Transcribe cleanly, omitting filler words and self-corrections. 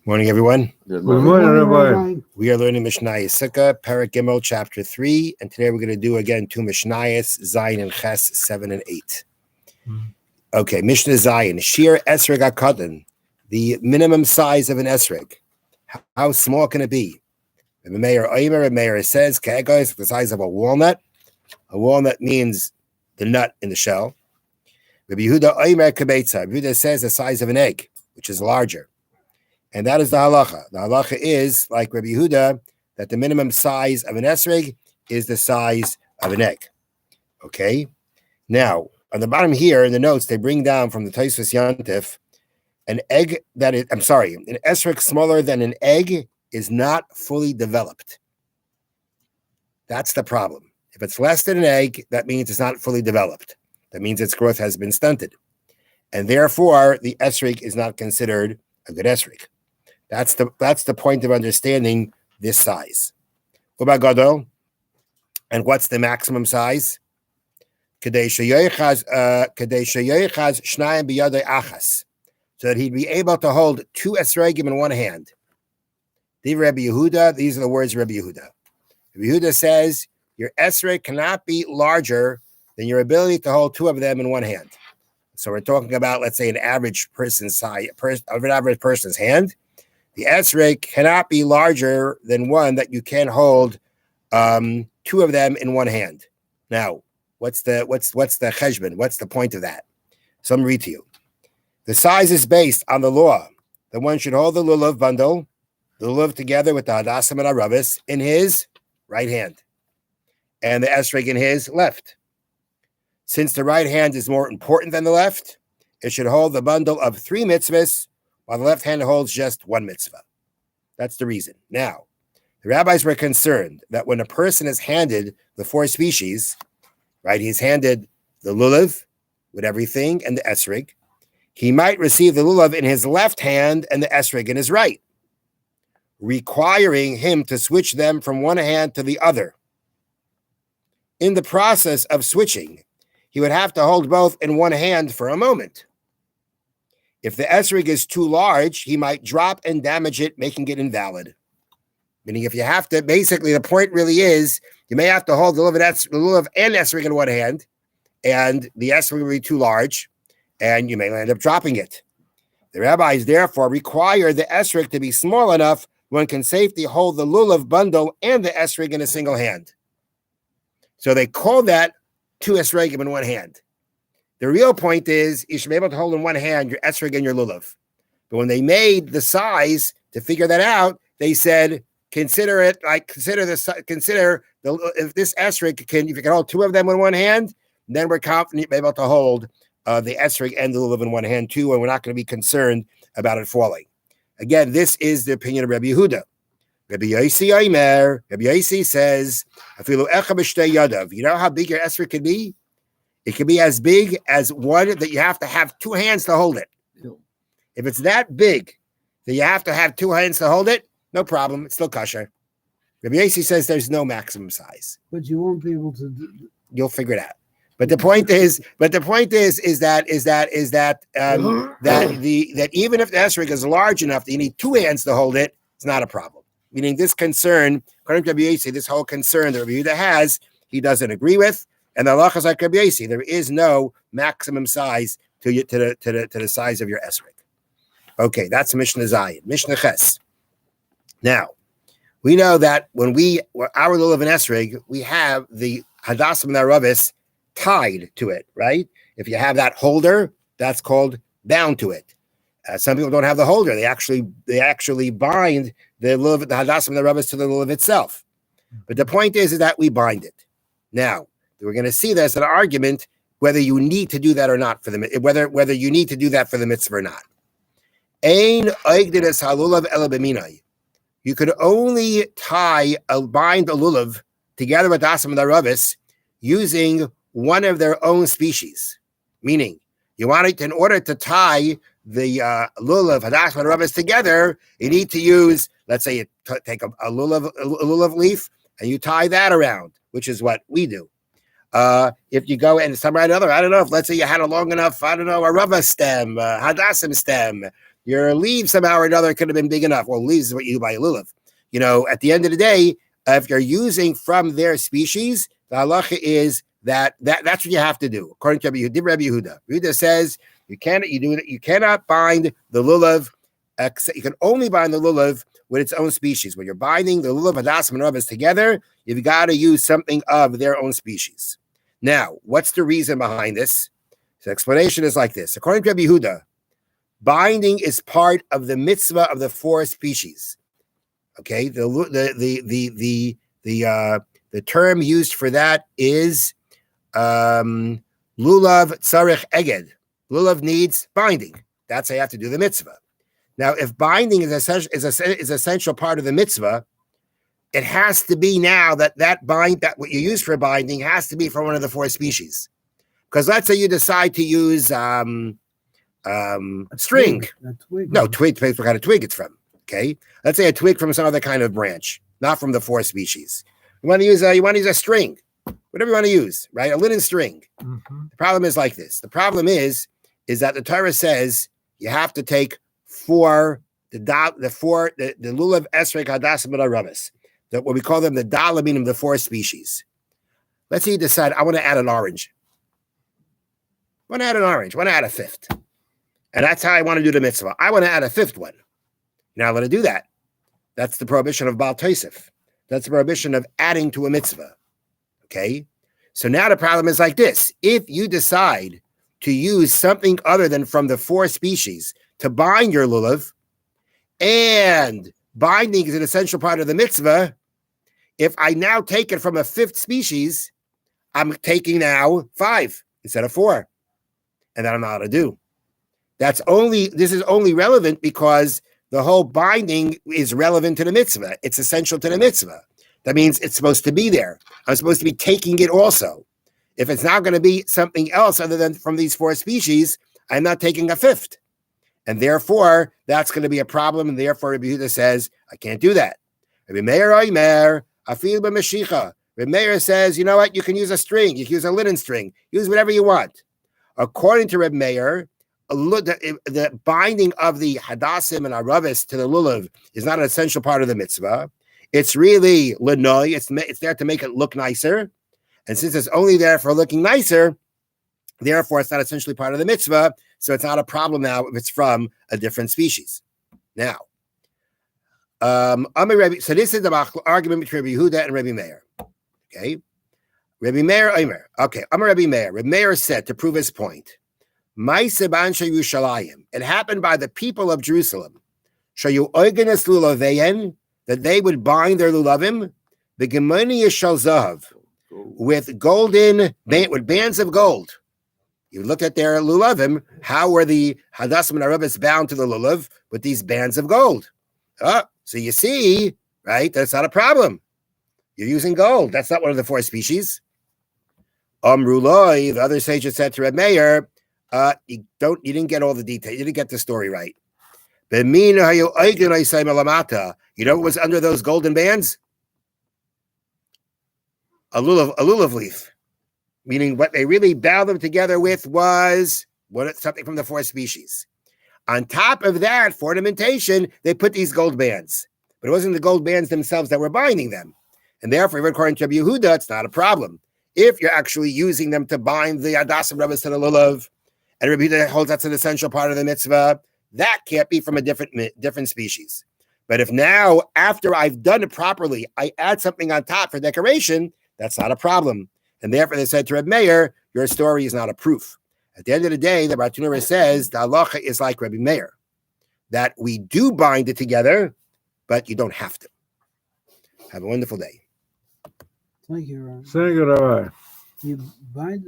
Morning, everyone. Good morning, Rabbi. We are learning Mishnah Sukkah, Parak Gimel, Chapter 3, and today we're going to do again two Mishnayos, Zayin and Ches, 7 and 8. Okay, Mishnah Zayin, Shir Esrog HaKadan, the minimum size of an Esrog. How small can it be? The Meir says, Ka'egos, the size of a walnut. A walnut means the nut in the shell. Rabbi Yehuda Oimer Kabetza, Rabbi Yehuda says the size of an egg, which is larger. And that is the halacha. The halacha is, like Rabbi Yehuda, that the minimum size of an esrog is the size of an egg. Okay? Now, on the bottom here in the notes, they bring down from the Tosfos Yantif, an esrog smaller than an egg is not fully developed. That's the problem. If it's less than an egg, that means it's not fully developed. That means its growth has been stunted. And therefore, the esrog is not considered a good esrog. That's the point of understanding this size. Ubagadol, and what's the maximum size? So that he'd be able to hold two esrogim in one hand. These are the words of Rabbi Yehuda. Rabbi Yehuda says your esrog cannot be larger than your ability to hold two of them in one hand. So we're talking about, let's say, an average person's size, of an average person's hand. The esrog cannot be larger than one that you can hold two of them in one hand. Now, what's the cheshbon? What's the point of that? So I'm read to you. The size is based on the law that one should hold the lulav bundle, the lulav together with the hadasim and aravis in his right hand, and the esrog in his left. Since the right hand is more important than the left, it should hold the bundle of 3 mitzvahs, while the left hand holds just 1 mitzvah. That's the reason. Now, the rabbis were concerned that when a person is handed the 4 species, right, he's handed the lulav with everything and the esrog, he might receive the lulav in his left hand and the esrog in his right, requiring him to switch them from one hand to the other. In the process of switching, he would have to hold both in one hand for a moment. If the esrog is too large, he might drop and damage it, making it invalid. Meaning, if you have to, basically, the point really is, you may have to hold the lulav and esrog in one hand, and the esrog will be too large, and you may end up dropping it. The rabbis therefore require the esrog to be small enough one can safely hold the lulav bundle and the esrog in a single hand. So they call that 2 esrogim in one hand. The real point is you should be able to hold in one hand your esrog and your lulav. But when they made the size to figure that out, they said if this esrog if you can hold 2 of them in one hand, then we're confident you'll be able to hold the esrog and the lulav in one hand too, and we're not going to be concerned about it falling. Again, this is the opinion of Rabbi Yehuda. Rabbi Yossi says, you know how big your esrog can be? It can be as big as one that you have to have 2 hands to hold it. If it's that big that you have to have 2 hands to hold it, no problem. It's still kosher. Rabbi Yossi says there's no maximum size. But you won't be able to. You'll figure it out. But the point is that even if the esrog is large enough that you need 2 hands to hold it, it's not a problem. Meaning this concern, according to Rabbi Yossi, this whole concern that Rabbi Yehuda has, he doesn't agree with. And the halacha is like Rabbi Yossi. There is no maximum size to the size of your esrog. Okay, that's Mishna Zayin. Mishnah Ches. Now, we know that when our lulav and esrog, we have the hadasim and aravis tied to it, right? If you have that holder, that's called bound to it. Some people don't have the holder. They actually bind the lulav, the hadasim and aravis to the lulav itself. But the point is that we bind it. Now, we're going to see there's an argument whether you need to do that or not whether you need to do that for the mitzvah or not. You could only bind a lulav together with hadasim and aravis using one of their own species. Meaning, you want it in order to tie the lulav, hadasim and aravis together, you need to use, let's say you take a lulav leaf and you tie that around, which is what we do. If you go and some or another, I don't know, if let's say you had a long enough, a rava stem, hadasim stem, your leaves somehow or another could have been big enough. Well, leaves is what you do by a lulav. At the end of the day, if you're using from their species, the halacha is that's what you have to do. According to Rabbi Yehuda. Yehuda says you cannot bind the lulav. You can only bind the lulav with its own species. When you're binding the lulav, hadasim, and rabbis together, you've got to use something of their own species. Now, what's the reason behind this? The explanation is like this. According to Rabbi Yehuda, binding is part of the mitzvah of the 4 species. Okay, the term used for that is lulav tzarich eged. Lulav needs binding. That's how you have to do the mitzvah. Now, if binding is essential part of the mitzvah, it has to be now that what you use for binding has to be from one of the 4 species. Because let's say you decide to use string. Twig. No, twig depends what kind of twig it's from. Okay, let's say a twig from some other kind of branch, not from the 4 species. You want to use a string, whatever you want to use, right? A linen string. Mm-hmm. The problem is like this. The problem is that the Torah says you have to take 4 the lulav esrei hadasim and aramis, what we call them the dalaminim, the 4 species. Let's say you decide I want to add an orange. I want to add a 5th, and that's how I want to do the mitzvah. I want to add a 5th one. You're not allowed to do that. That's the prohibition of Baal Tosef. That's the prohibition of adding to a mitzvah. Okay? So now the problem is like this. If you decide to use something other than from the 4 species to bind your lulav, and binding is an essential part of the mitzvah, if I now take it from a 5th species, I'm taking now 5 instead of 4. And that I'm not allowed to do. This is only relevant because the whole binding is relevant to the mitzvah. It's essential to the mitzvah. That means it's supposed to be there. I'm supposed to be taking it also. If it's not going to be something else other than from these 4 species, I'm not taking a 5th. And therefore, that's going to be a problem. And therefore, Rabbi Yehuda says, I can't do that. Rabbi Meir Oimer, Afil b'Mashicha. Rabbi Meir says, you know what? You can use a string. You can use a linen string. Use whatever you want. According to Rabbi Meir, the binding of the hadassim and aravis to the lulav is not an essential part of the mitzvah. It's really lenoi. It's there to make it look nicer. And since it's only there for looking nicer, therefore it's not essentially part of the mitzvah. So it's not a problem now if it's from a different species. Now, so this is the argument between Rabbi Yehuda and Rabbi Meir. Okay. Rabbi Meir, Omer. Okay, Amar Rabbi Meir. Rabbi Meir said to prove his point, it happened by the people of Jerusalem. That they would bind their lulavim, the gemoni shel zahav, with bands of gold. You look at their lulavim. How were the hadassim and aravis bound to the lulav with these bands of gold? So you see, right? That's not a problem. You're using gold. That's not one of the 4 species. Amruloi, the other sages said to Reb Meir, you didn't get all the detail. You didn't get the story right. You know what was under those golden bands? A lulav leaf. Meaning what they really bound them together with was something from the 4 species. On top of that, for ornamentation, they put these gold bands. But it wasn't the gold bands themselves that were binding them. And therefore, according to Rabbi Yehuda, it's not a problem. If you're actually using them to bind the hadassim rabbis to the lulav, and Rabbi Yehuda holds that's an essential part of the mitzvah, that can't be from a different species. But if now, after I've done it properly, I add something on top for decoration, that's not a problem. And therefore, they said to Reb Meir, your story is not a proof. At the end of the day, the Bartunura says the halacha is like Rabbi Meir, that we do bind it together, but you don't have to. Have a wonderful day. Thank you, Ron. Thank you, Rabbi. You bind